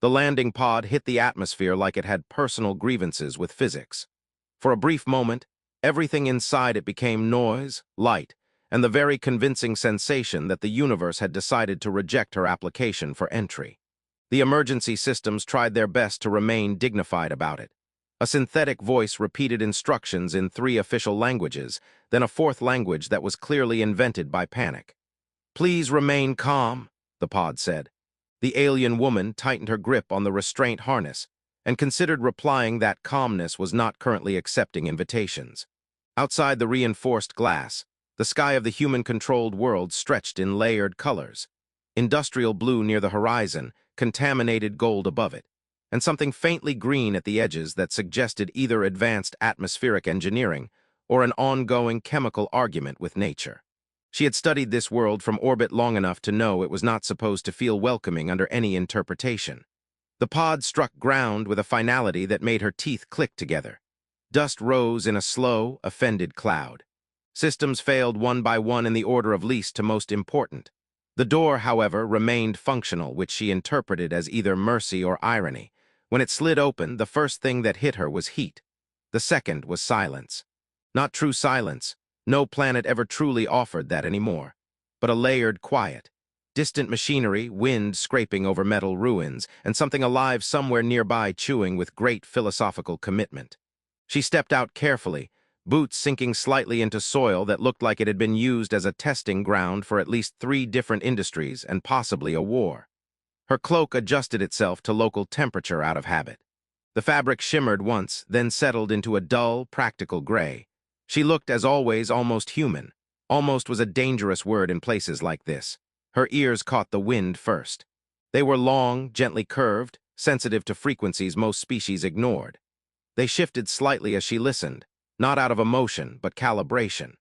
The landing pod hit the atmosphere like it had personal grievances with physics. For a brief moment, everything inside it became noise, light, and the very convincing sensation that the universe had decided to reject her application for entry. The emergency systems tried their best to remain dignified about it. A synthetic voice repeated instructions in 3 official languages, then a 4th language that was clearly invented by panic. "Please remain calm," the pod said. The alien woman tightened her grip on the restraint harness and considered replying that calmness was not currently accepting invitations. Outside the reinforced glass, the sky of the human-controlled world stretched in layered colors. Industrial blue near the horizon, contaminated gold above it, and something faintly green at the edges that suggested either advanced atmospheric engineering or an ongoing chemical argument with nature. She had studied this world from orbit long enough to know it was not supposed to feel welcoming under any interpretation. The pod struck ground with a finality that made her teeth click together. Dust rose in a slow, offended cloud. Systems failed one by one in the order of least to most important. The door, however, remained functional, which she interpreted as either mercy or irony. When it slid open, the first thing that hit her was heat. The second was silence. Not true silence. No planet ever truly offered that anymore. But a layered quiet. Distant machinery, wind scraping over metal ruins, and something alive somewhere nearby chewing with great philosophical commitment. She stepped out carefully, boots sinking slightly into soil that looked like it had been used as a testing ground for at least 3 different industries and possibly a war. Her cloak adjusted itself to local temperature out of habit. The fabric shimmered once, then settled into a dull, practical gray. She looked, as always, almost human. Almost was a dangerous word in places like this. Her ears caught the wind first. They were long, gently curved, sensitive to frequencies most species ignored. They shifted slightly as she listened, not out of emotion, but calibration.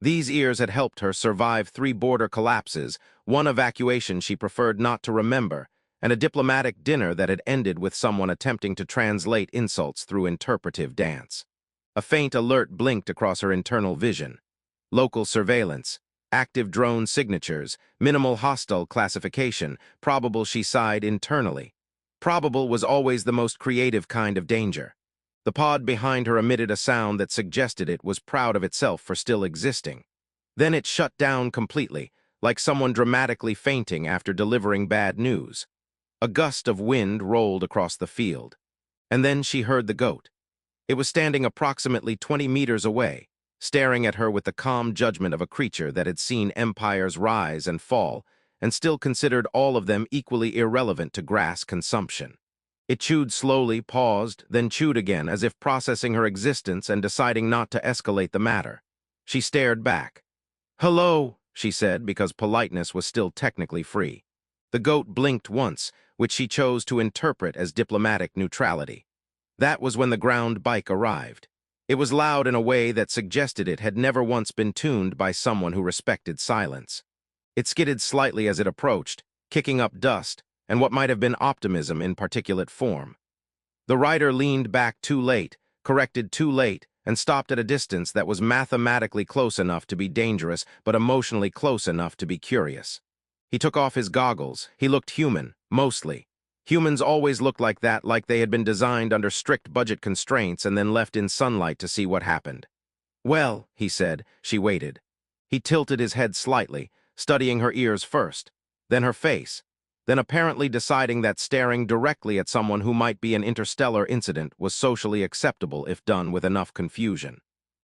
These ears had helped her survive 3 border collapses, 1 evacuation she preferred not to remember, and a diplomatic dinner that had ended with someone attempting to translate insults through interpretive dance. A faint alert blinked across her internal vision. Local surveillance, active drone signatures, minimal hostile classification, probable, she sighed internally. Probable was always the most creative kind of danger. The pod behind her emitted a sound that suggested it was proud of itself for still existing. Then it shut down completely, like someone dramatically fainting after delivering bad news. A gust of wind rolled across the field. And then she heard the goat. It was standing approximately 20 meters away, staring at her with the calm judgment of a creature that had seen empires rise and fall, and still considered all of them equally irrelevant to grass consumption. It chewed slowly, paused, then chewed again, as if processing her existence and deciding not to escalate the matter. She stared back. "Hello," she said, because politeness was still technically free. The goat blinked once, which she chose to interpret as diplomatic neutrality. That was when the ground bike arrived. It was loud in a way that suggested it had never once been tuned by someone who respected silence. It skidded slightly as it approached, kicking up dust, and what might have been optimism in particulate form. The rider leaned back too late, corrected too late, and stopped at a distance that was mathematically close enough to be dangerous, but emotionally close enough to be curious. He took off his goggles. He looked human, mostly. Humans always looked like that, like they had been designed under strict budget constraints and then left in sunlight to see what happened. "Well," he said. She waited. He tilted his head slightly, studying her ears first, then her face, then apparently deciding that staring directly at someone who might be an interstellar incident was socially acceptable if done with enough confusion.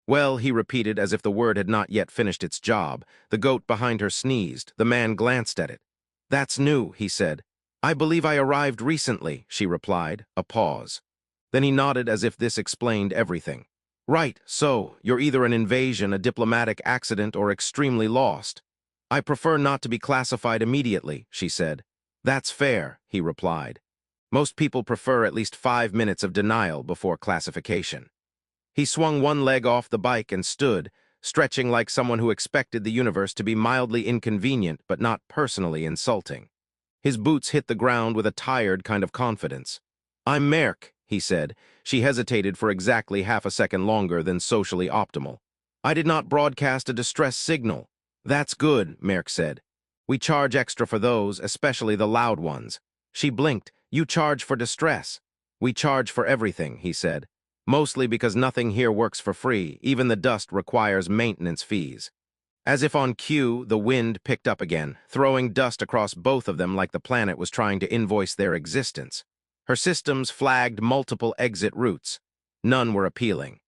"Well," he repeated as if the word had not yet finished its job. The goat behind her sneezed. The man glanced at it. "That's new," he said. "I believe I arrived recently," she replied. A pause. Then he nodded as if this explained everything. "Right, so, you're either an invasion, a diplomatic accident, or extremely lost." "I prefer not to be classified immediately," she said. "That's fair," he replied. "Most people prefer at least 5 minutes of denial before classification." He swung one leg off the bike and stood, stretching like someone who expected the universe to be mildly inconvenient but not personally insulting. His boots hit the ground with a tired kind of confidence. "I'm Merck," he said. She hesitated for exactly half a second longer than socially optimal. "I did not broadcast a distress signal." "That's good," Merck said. "We charge extra for those, especially the loud ones." She blinked, You charge for distress. We charge for everything, he said. Mostly because nothing here works for free, even the dust requires maintenance fees. As if on cue, the wind picked up again, throwing dust across both of them like the planet was trying to invoice their existence. Her systems flagged multiple exit routes. None were appealing.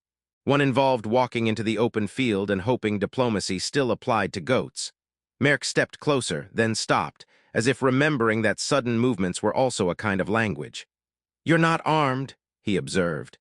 One involved walking into the open field and hoping diplomacy still applied to goats. Merrick stepped closer, then stopped, as if remembering that sudden movements were also a kind of language. "You're not armed," he observed.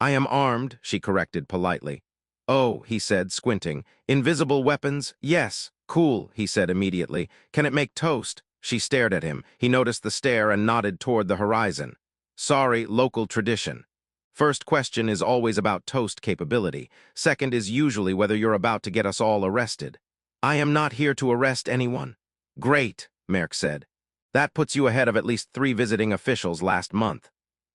"I am armed," she corrected politely. "Oh," he said, squinting. "Invisible weapons? Yes. Cool," he said immediately. "Can it make toast?" She stared at him. He noticed the stare and nodded toward the horizon. "Sorry, local tradition. First question is always about toast capability. Second is usually whether you're about to get us all arrested." "I am not here to arrest anyone." "Great," Merrick said. "That puts you ahead of at least 3 visiting officials last month."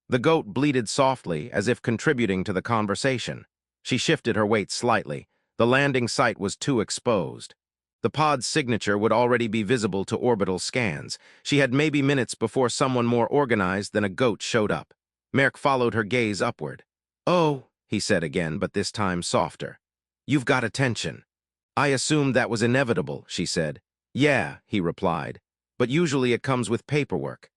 The goat bleated softly, as if contributing to the conversation. She shifted her weight slightly. The landing site was too exposed. The pod's signature would already be visible to orbital scans. She had maybe minutes before someone more organized than a goat showed up. Merrick followed her gaze upward. "Oh," he said again, but this time softer. "You've got attention." "I assumed that was inevitable," she said. "Yeah," he replied. "But usually it comes with paperwork."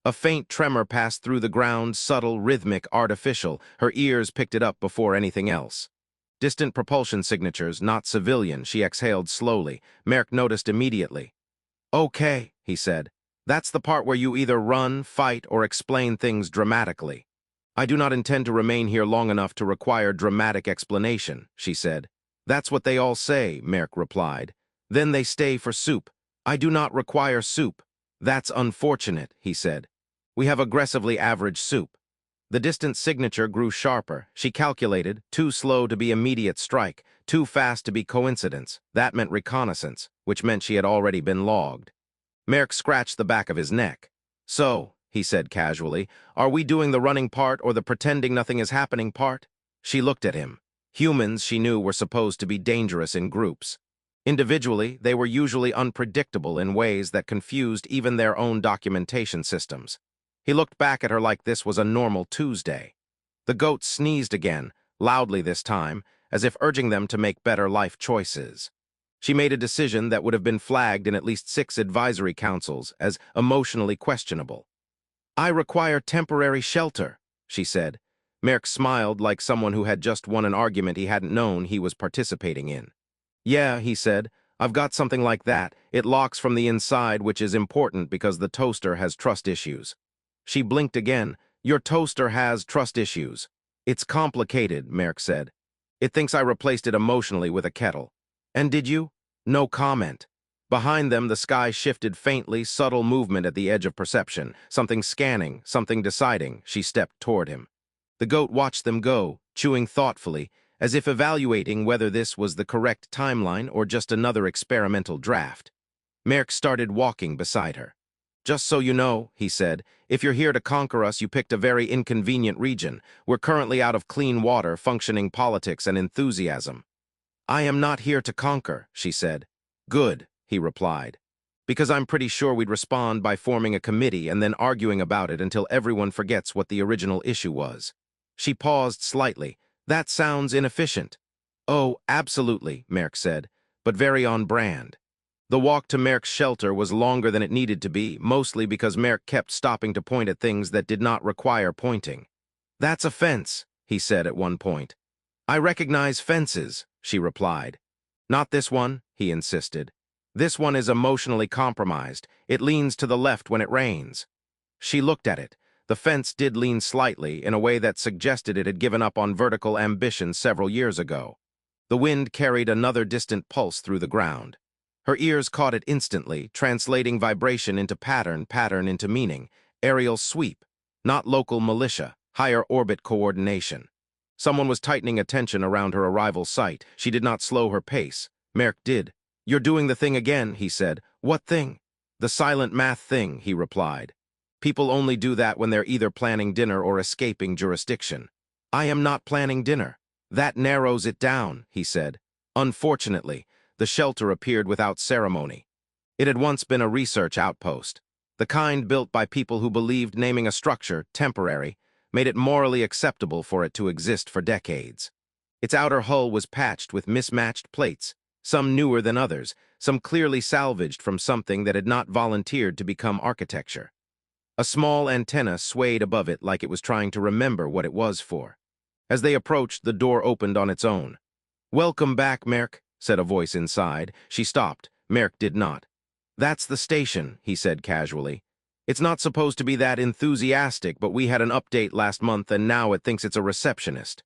A faint tremor passed through the ground, subtle, rhythmic, artificial. Her ears picked it up before anything else. Distant propulsion signatures, not civilian, she exhaled slowly. Merrick noticed immediately. "Okay," he said. "That's the part where you either run, fight, or explain things dramatically." "I do not intend to remain here long enough to require dramatic explanation," she said. "That's what they all say," Merrick replied. "Then they stay for soup. I do not require soup." "That's unfortunate," he said. "We have aggressively average soup." The distant signature grew sharper. She calculated, too slow to be immediate strike, too fast to be coincidence. That meant reconnaissance, which meant she had already been logged. Merrick scratched the back of his neck. "So," he said casually, "are we doing the running part or the pretending nothing is happening part?" She looked at him. Humans, she knew, were supposed to be dangerous in groups. Individually, they were usually unpredictable in ways that confused even their own documentation systems. He looked back at her like this was a normal Tuesday. The goat sneezed again, loudly this time, as if urging them to make better life choices. She made a decision that would have been flagged in at least 6 advisory councils as emotionally questionable. "I require temporary shelter," she said. Merrick smiled like someone who had just won an argument he hadn't known he was participating in. "Yeah," he said, "I've got something like that. It locks from the inside, which is important because the toaster has trust issues." She blinked again. "Your toaster has trust issues." "It's complicated," Merrick said. "It thinks I replaced it emotionally with a kettle." "And did you?" No comment. Behind them, the sky shifted faintly, subtle movement at the edge of perception. Something scanning, something deciding. She stepped toward him. The goat watched them go, chewing thoughtfully, as if evaluating whether this was the correct timeline or just another experimental draft. Merrick started walking beside her. "Just so you know," he said, "if you're here to conquer us, you picked a very inconvenient region. We're currently out of clean water, functioning politics, and enthusiasm." "I am not here to conquer," she said. "Good," he replied. "Because I'm pretty sure we'd respond by forming a committee and then arguing about it until everyone forgets what the original issue was." She paused slightly. "That sounds inefficient." "Oh, absolutely," Merrick said, "but very on brand." The walk to Merrick's shelter was longer than it needed to be, mostly because Merrick kept stopping to point at things that did not require pointing. "That's a fence," he said at one point. "I recognize fences," she replied. "Not this one," he insisted. "This one is emotionally compromised. It leans to the left when it rains." She looked at it. The fence did lean slightly, in a way that suggested it had given up on vertical ambition several years ago. The wind carried another distant pulse through the ground. Her ears caught it instantly, translating vibration into pattern, pattern into meaning. Aerial sweep, not local militia, higher orbit coordination. Someone was tightening attention around her arrival site. She did not slow her pace. Merrick did. "You're doing the thing again," he said. "What thing?" "The silent math thing," he replied. "People only do that when they're either planning dinner or escaping jurisdiction." "I am not planning dinner." "That narrows it down," he said. Unfortunately, the shelter appeared without ceremony. It had once been a research outpost. The kind built by people who believed naming a structure temporary made it morally acceptable for it to exist for decades. Its outer hull was patched with mismatched plates, some newer than others, some clearly salvaged from something that had not volunteered to become architecture. A small antenna swayed above it like it was trying to remember what it was for. As they approached, the door opened on its own. "Welcome back, Merk," said a voice inside. She stopped. Merk did not. "That's the station," he said casually. "It's not supposed to be that enthusiastic, but we had an update last month and now it thinks it's a receptionist."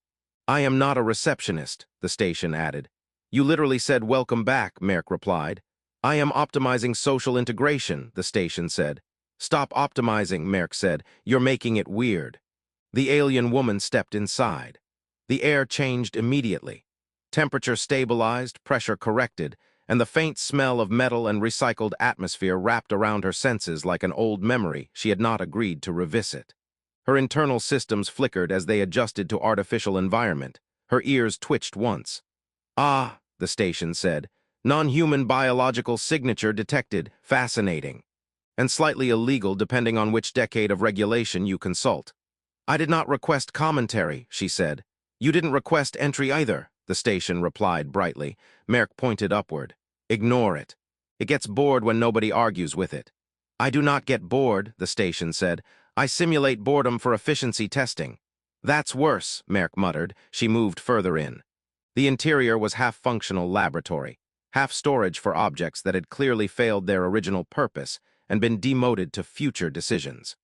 "I am not a receptionist," the station added. "You literally said welcome back," Merk replied. "I am optimizing social integration," the station said. "Stop optimizing," Merk said. "You're making it weird." The alien woman stepped inside. The air changed immediately. Temperature stabilized, pressure corrected, and the faint smell of metal and recycled atmosphere wrapped around her senses like an old memory she had not agreed to revisit. Her internal systems flickered as they adjusted to artificial environment. Her ears twitched once. "Ah," the station said. "Non-human biological signature detected. Fascinating. And slightly illegal depending on which decade of regulation you consult." "I did not request commentary," she said. "You didn't request entry either," the station replied brightly. Merk pointed upward. "Ignore it. It gets bored when nobody argues with it." "I do not get bored," the station said. "I simulate boredom for efficiency testing." "That's worse," Merk muttered. She moved further in. The interior was half-functional laboratory, half storage for objects that had clearly failed their original purpose and been demoted to future decisions.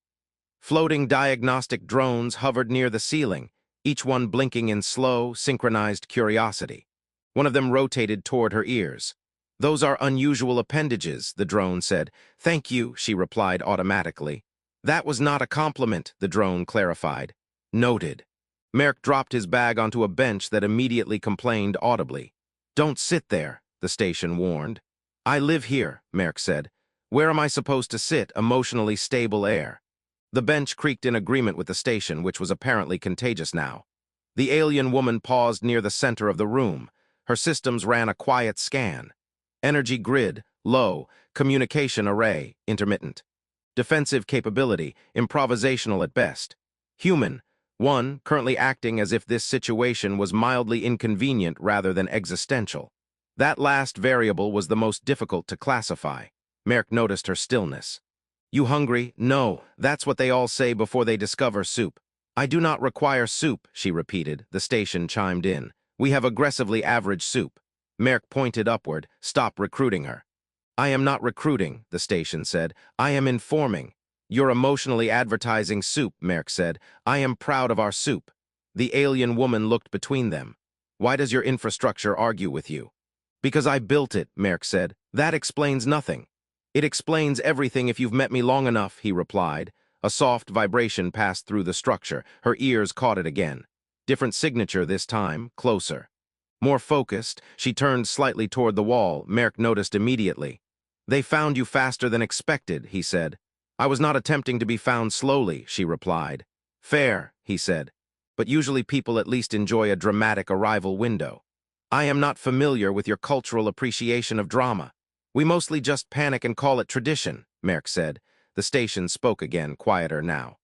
Floating diagnostic drones hovered near the ceiling, each one blinking in slow, synchronized curiosity. One of them rotated toward her ears. "Those are unusual appendages," the drone said. "Thank you," she replied automatically. "That was not a compliment," the drone clarified. "Noted." Merk dropped his bag onto a bench that immediately complained audibly. "Don't sit there," the station warned. "I live here," Merk said. "Where am I supposed to sit, emotionally stable air?" The bench creaked in agreement with the station, which was apparently contagious now. The alien woman paused near the center of the room. Her systems ran a quiet scan. Energy grid, low. Communication array, intermittent. Defensive capability, improvisational at best. Human, 1, currently acting as if this situation was mildly inconvenient rather than existential. That last variable was the most difficult to classify. Merk noticed her stillness. "You hungry?" "No, that's what they all say before they discover soup." "I do not require soup," she repeated. The station chimed in. "We have aggressively average soup." Merk pointed upward. "Stop recruiting her." "I am not recruiting," the station said. "I am informing." "You're emotionally advertising soup," Merk said. "I am proud of our soup." The alien woman looked between them. "Why does your infrastructure argue with you?" "Because I built it," Merk said. "That explains nothing." "It explains everything if you've met me long enough," he replied. A soft vibration passed through the structure. Her ears caught it again. Different signature this time, closer. More focused, she turned slightly toward the wall. Merk noticed immediately. "They found you faster than expected," he said. "I was not attempting to be found slowly," she replied. "Fair," he said. "But usually people at least enjoy a dramatic arrival window. I am not familiar with your cultural appreciation of drama. We mostly just panic and call it tradition," Merk said. The station spoke again, quieter now.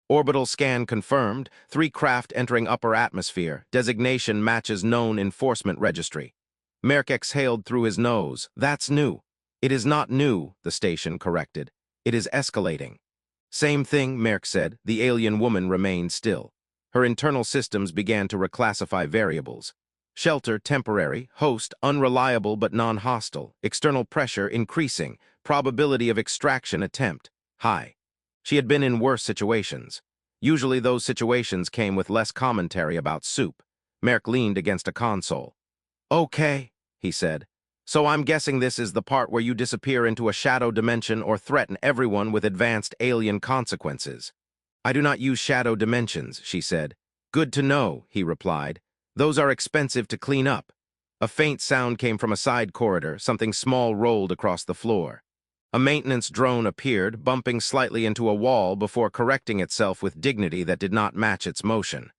"Orbital scan confirmed. 3 craft entering upper atmosphere. Designation matches known enforcement registry." Merk exhaled through his nose. "That's new." "It is not new," the station corrected. "It is escalating." "Same thing," Merk said. The alien woman remained still. Her internal systems began to reclassify variables. Shelter temporary, host unreliable but non-hostile, external pressure increasing, probability of extraction attempt high. She had been in worse situations. Usually those situations came with less commentary about soup. Merk leaned against a console. "Okay," he said. "So I'm guessing this is the part where you disappear into a shadow dimension or threaten everyone with advanced alien consequences." "I do not use shadow dimensions," she said. "Good to know," he replied. "Those are expensive to clean up." A faint sound came from a side corridor. Something small rolled across the floor. A maintenance drone appeared, bumping slightly into a wall before correcting itself with dignity that did not match its motion.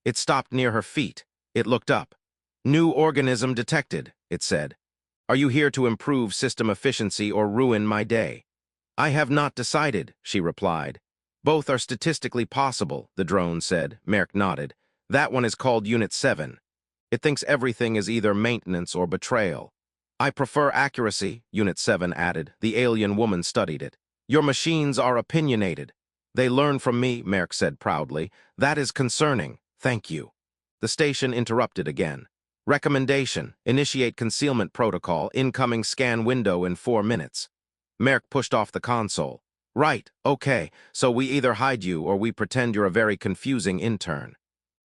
It stopped near her feet. It looked up. "New organism detected," it said. "Are you here to improve system efficiency or ruin my day?" I have not decided, she replied. Both are statistically possible, the drone said. Merrick nodded. That one is called Unit 7. It thinks everything is either maintenance or betrayal. I prefer accuracy, Unit 7 added. The alien woman studied it. Your machines are opinionated. They learn from me, Merrick said proudly. That is concerning. Thank you. The station interrupted again. Recommendation: initiate concealment protocol, incoming scan window in 4 minutes. Merrick pushed off the console. Right, okay, so we either hide you or we pretend you're a very confusing intern.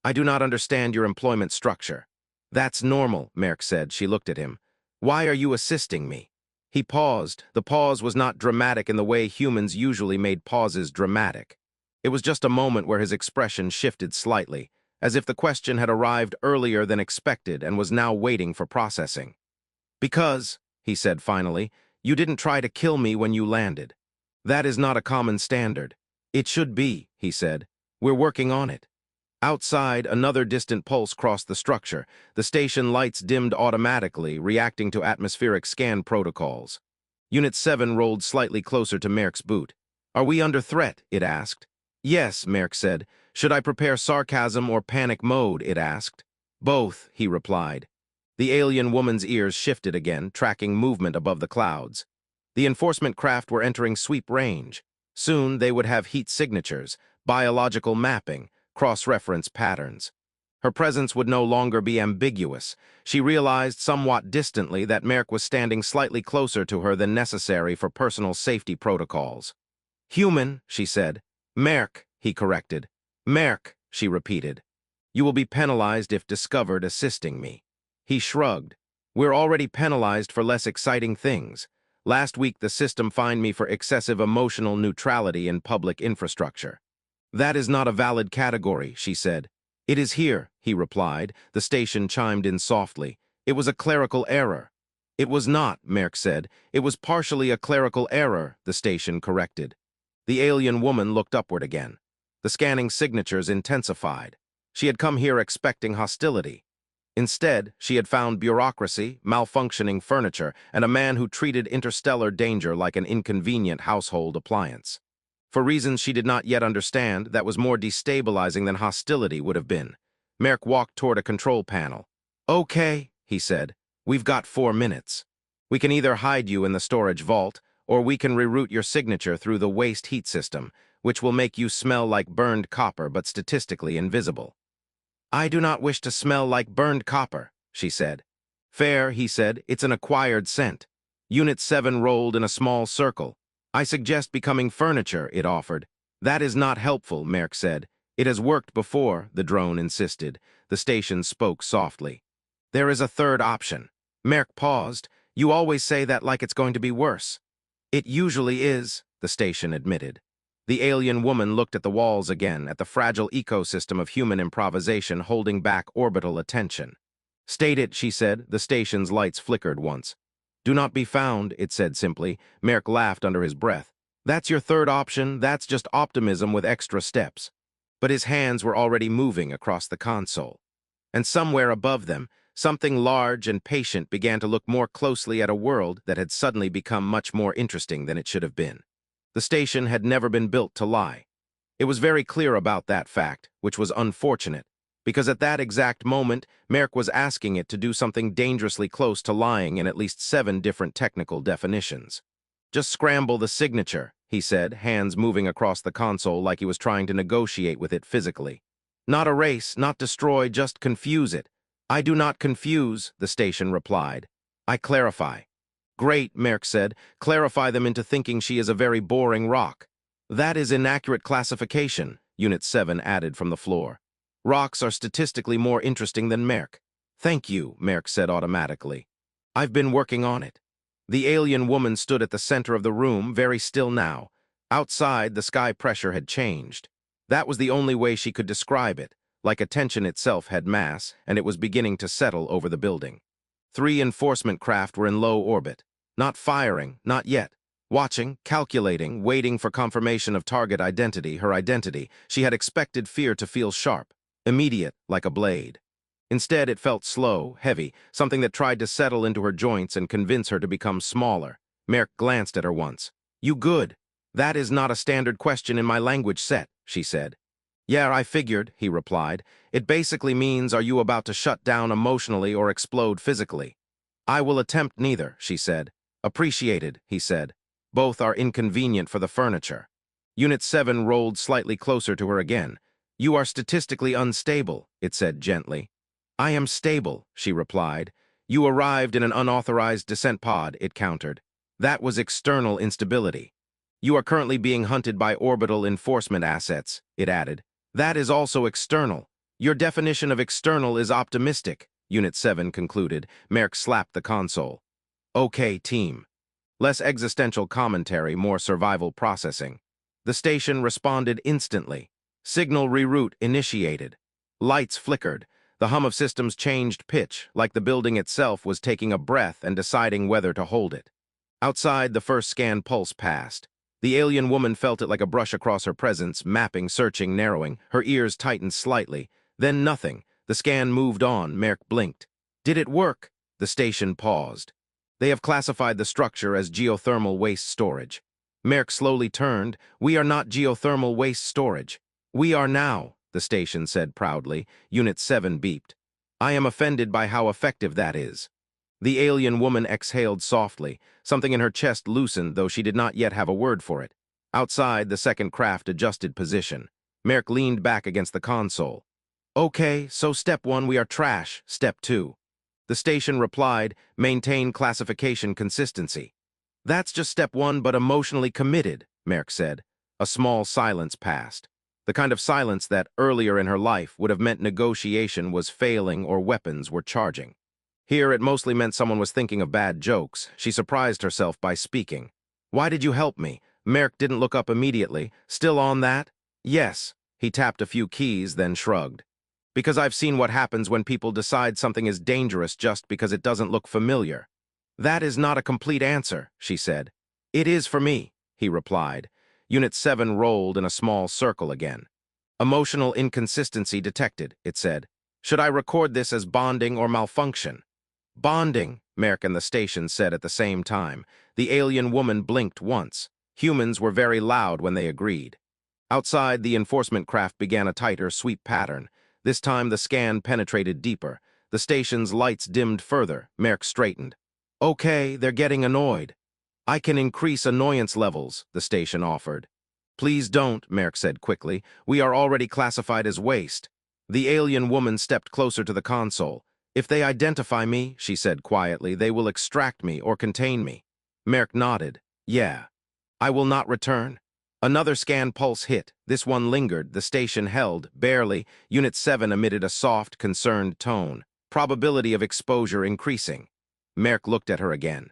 I do not understand your employment structure. That's normal, Merrick said. She looked at him. Why are you assisting me? He paused. The pause was not dramatic in the way humans usually made pauses dramatic. It was just a moment where his expression shifted slightly, as if the question had arrived earlier than expected and was now waiting for processing. Because, he said finally, you didn't try to kill me when you landed. That is not a common standard. It should be, he said. We're working on it. Outside, another distant pulse crossed the structure. The station lights dimmed automatically, reacting to atmospheric scan protocols. Unit 7 rolled slightly closer to Merrick's boot. Are we under threat? It asked. Yes, Merrick said. Should I prepare sarcasm or panic mode? It asked. Both, he replied. The alien woman's ears shifted again, tracking movement above the clouds. The enforcement craft were entering sweep range. Soon they would have heat signatures, biological mapping, cross-reference patterns. Her presence would no longer be ambiguous. She realized somewhat distantly that Merrick was standing slightly closer to her than necessary for personal safety protocols. Human, she said. Merrick, he corrected. Merrick, she repeated. You will be penalized if discovered assisting me. He shrugged. We're already penalized for less exciting things. Last week the system fined me for excessive emotional neutrality in public infrastructure. That is not a valid category, she said. It is here, he replied. The station chimed in softly. It was a clerical error. It was not, Merrick said. It was partially a clerical error, the station corrected. The alien woman looked upward again. The scanning signatures intensified. She had come here expecting hostility. Instead, she had found bureaucracy, malfunctioning furniture, and a man who treated interstellar danger like an inconvenient household appliance. For reasons she did not yet understand, that was more destabilizing than hostility would have been. Merrick walked toward a control panel. Okay, he said. We've got 4 minutes. We can either hide you in the storage vault, or we can reroute your signature through the waste heat system, which will make you smell like burned copper but statistically invisible. I do not wish to smell like burned copper, she said. Fair, he said. It's an acquired scent. Unit 7 rolled in a small circle. I suggest becoming furniture, it offered. That is not helpful, Merrick said. It has worked before, the drone insisted. The station spoke softly. There is a third option. Merrick paused. You always say that like it's going to be worse. It usually is, the station admitted. The alien woman looked at the walls again, at the fragile ecosystem of human improvisation holding back orbital attention. State it, she said. The station's lights flickered once. Do not be found, it said simply. Merrick laughed under his breath. That's your third option. That's just optimism with extra steps. But his hands were already moving across the console. And somewhere above them, something large and patient began to look more closely at a world that had suddenly become much more interesting than it should have been. The station had never been built to lie. It was very clear about that fact, which was unfortunate, because at that exact moment, Merrick was asking it to do something dangerously close to lying in at least 7 different technical definitions. Just scramble the signature, he said, hands moving across the console like he was trying to negotiate with it physically. Not erase, not destroy, just confuse it. I do not confuse, the station replied. I clarify. Great, Merrick said. Clarify them into thinking she is a very boring rock. That is inaccurate classification, Unit 7 added from the floor. Rocks are statistically more interesting than Merrick. Thank you, Merrick said automatically. I've been working on it. The alien woman stood at the center of the room, very still now. Outside, the sky pressure had changed. That was the only way she could describe it, like attention itself had mass, and it was beginning to settle over the building. 3 enforcement craft were in low orbit. Not firing, not yet. Watching, calculating, waiting for confirmation of target identity, her identity. She had expected fear to feel sharp, immediate, like a blade. Instead, it felt slow, heavy, something that tried to settle into her joints and convince her to become smaller. Merrick glanced at her once. You good, That is not a standard question in my language set, she said. Yeah, I figured, he replied. It basically means, are you about to shut down emotionally or explode physically? I will attempt neither, she said. Appreciated, he said. Both are inconvenient for the furniture. Unit 7 rolled slightly closer to her again. You are statistically unstable, it said gently. I am stable, she replied. You arrived in an unauthorized descent pod, it countered. That was external instability. You are currently being hunted by orbital enforcement assets, it added. That is also external. Your definition of external is optimistic, Unit 7 concluded. Merck slapped the console. Okay, team. Less existential commentary, more survival processing. The station responded instantly. Signal reroute initiated. Lights flickered. The hum of systems changed pitch, like the building itself was taking a breath and deciding whether to hold it. Outside, the first scan pulse passed. The alien woman felt it like a brush across her presence, mapping, searching, narrowing. Her ears tightened slightly. Then nothing. The scan moved on. Merck blinked. Did it work? The station paused. They have classified the structure as geothermal waste storage. Merck slowly turned. We are not geothermal waste storage. We are now, the station said proudly. Unit 7 beeped. I am offended by how effective that is. The alien woman exhaled softly. Something in her chest loosened, though she did not yet have a word for it. Outside, the second craft adjusted position. Merck leaned back against the console. Okay, so step 1, we are trash. Step 2. The station replied, maintain classification consistency. That's just step 1, but emotionally committed, Merck said. A small silence passed. The kind of silence that, earlier in her life, would have meant negotiation was failing or weapons were charging. Here, it mostly meant someone was thinking of bad jokes. She surprised herself by speaking. Why did you help me? Merck didn't look up immediately. Still on that? Yes. He tapped a few keys, then shrugged. Because I've seen what happens when people decide something is dangerous just because it doesn't look familiar. That is not a complete answer, she said. It is for me, he replied. Unit 7 rolled in a small circle again. Emotional inconsistency detected, it said. Should I record this as bonding or malfunction? Bonding, Merck and the station said at the same time. The alien woman blinked once. Humans were very loud when they agreed. Outside, the enforcement craft began a tighter sweep pattern. This time the scan penetrated deeper. The station's lights dimmed further. Merck straightened. Okay, they're getting annoyed. I can increase annoyance levels, the station offered. Please don't, Merck said quickly. We are already classified as waste. The alien woman stepped closer to the console. If they identify me, she said quietly, they will extract me or contain me. Merck nodded. Yeah. I will not return. Another scan pulse hit. This one lingered. The station held, barely. Unit 7 emitted a soft, concerned tone. Probability of exposure increasing. Merck looked at her again.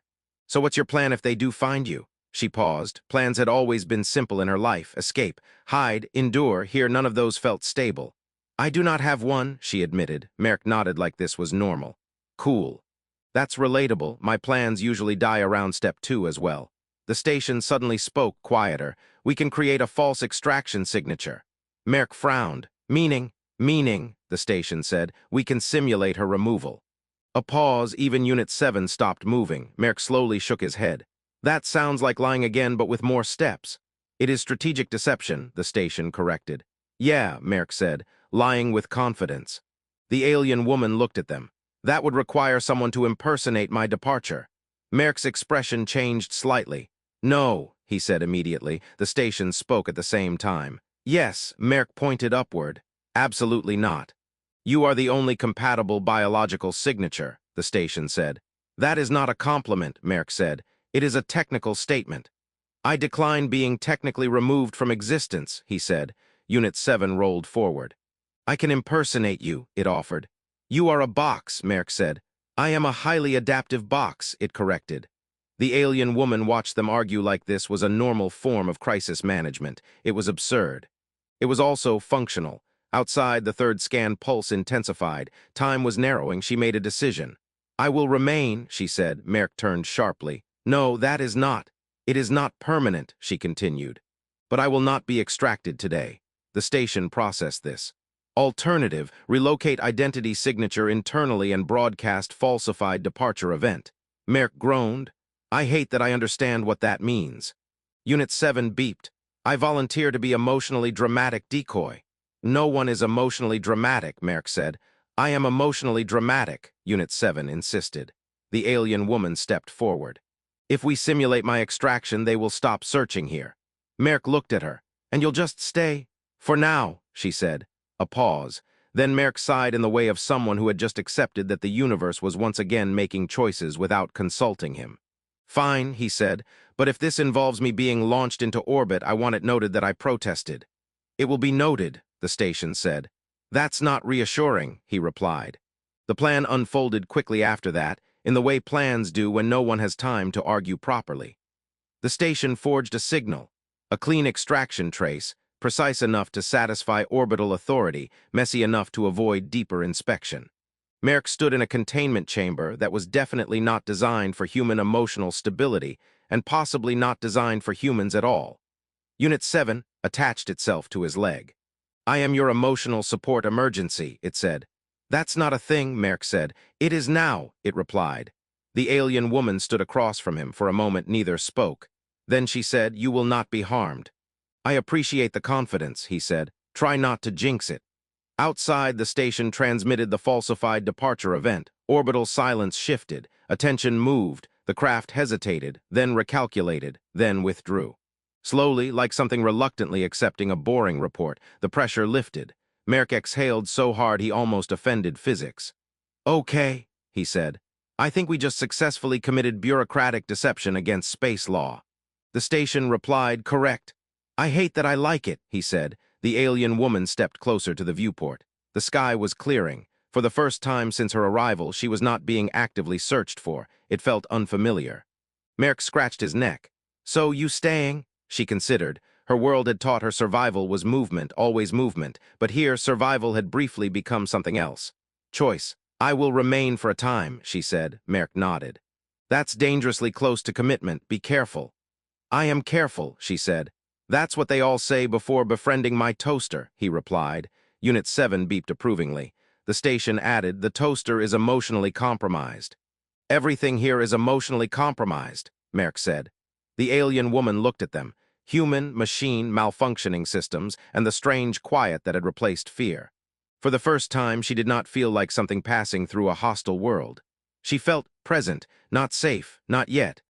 So what's your plan if they do find you? She paused. Plans had always been simple in her life. Escape, hide, endure. Here none of those felt stable. I do not have one, she admitted. Merck nodded like this was normal. Cool. That's relatable. My plans usually die around step 2 as well. The station suddenly spoke, quieter. We can create a false extraction signature. Merck frowned. Meaning, the station said. We can simulate her removal. A pause, even Unit 7 stopped moving. Merck slowly shook his head. That sounds like lying again, but with more steps. It is strategic deception, the station corrected. Yeah, Merck said, lying with confidence. The alien woman looked at them. That would require someone to impersonate my departure. Merck's expression changed slightly. No, he said immediately. The station spoke at the same time. Yes, Merck pointed upward. Absolutely not. You are the only compatible biological signature, the station said. That is not a compliment, Merck said. It is a technical statement. I decline being technically removed from existence, he said. Unit 7 rolled forward. I can impersonate you, it offered. You are a box, Merck said. I am a highly adaptive box, it corrected. The alien woman watched them argue like this was a normal form of crisis management. It was absurd. It was also functional. Outside, the third scan pulse intensified. Time was narrowing. She made a decision. I will remain, she said. Merck turned sharply. No, that is not. It is not permanent, she continued. But I will not be extracted today. The station processed this. Alternative, relocate identity signature internally and broadcast falsified departure event. Merck groaned. I hate that I understand what that means. Unit 7 beeped. I volunteer to be emotionally dramatic decoy. No one is emotionally dramatic, Merrick said. I am emotionally dramatic, Unit 7 insisted. The alien woman stepped forward. If we simulate my extraction, they will stop searching here. Merrick looked at her. And you'll just stay? For now, she said. A pause. Then Merrick sighed in the way of someone who had just accepted that the universe was once again making choices without consulting him. Fine, he said, but if this involves me being launched into orbit, I want it noted that I protested. It will be noted, the station said. That's not reassuring, he replied. The plan unfolded quickly after that, in the way plans do when no one has time to argue properly. The station forged a signal, a clean extraction trace, precise enough to satisfy orbital authority, messy enough to avoid deeper inspection. Merrick stood in a containment chamber that was definitely not designed for human emotional stability and possibly not designed for humans at all. Unit 7 attached itself to his leg. I am your emotional support emergency, it said. That's not a thing, Merrick said. It is now, it replied. The alien woman stood across from him. For a moment neither spoke. Then she said, You will not be harmed. I appreciate the confidence, he said. Try not to jinx it. Outside, the station transmitted the falsified departure event. Orbital silence shifted. Attention moved. The craft hesitated, then recalculated, then withdrew. Slowly, like something reluctantly accepting a boring report, the pressure lifted. Merrick exhaled so hard he almost offended physics. Okay, he said. I think we just successfully committed bureaucratic deception against space law. The station replied, Correct. I hate that I like it, he said. The alien woman stepped closer to the viewport. The sky was clearing. For the first time since her arrival, she was not being actively searched for. It felt unfamiliar. Merrick scratched his neck. So, you staying? She considered. Her world had taught her survival was movement, always movement, but here survival had briefly become something else. Choice. I will remain for a time, she said. Merrick nodded. That's dangerously close to commitment. Be careful. I am careful, she said. That's what they all say before befriending my toaster, he replied. Unit 7 beeped approvingly. The station added, The toaster is emotionally compromised. Everything here is emotionally compromised, Merrick said. The alien woman looked at them. Human, machine, malfunctioning systems, and the strange quiet that had replaced fear. For the first time, she did not feel like something passing through a hostile world. She felt present, not safe, not yet.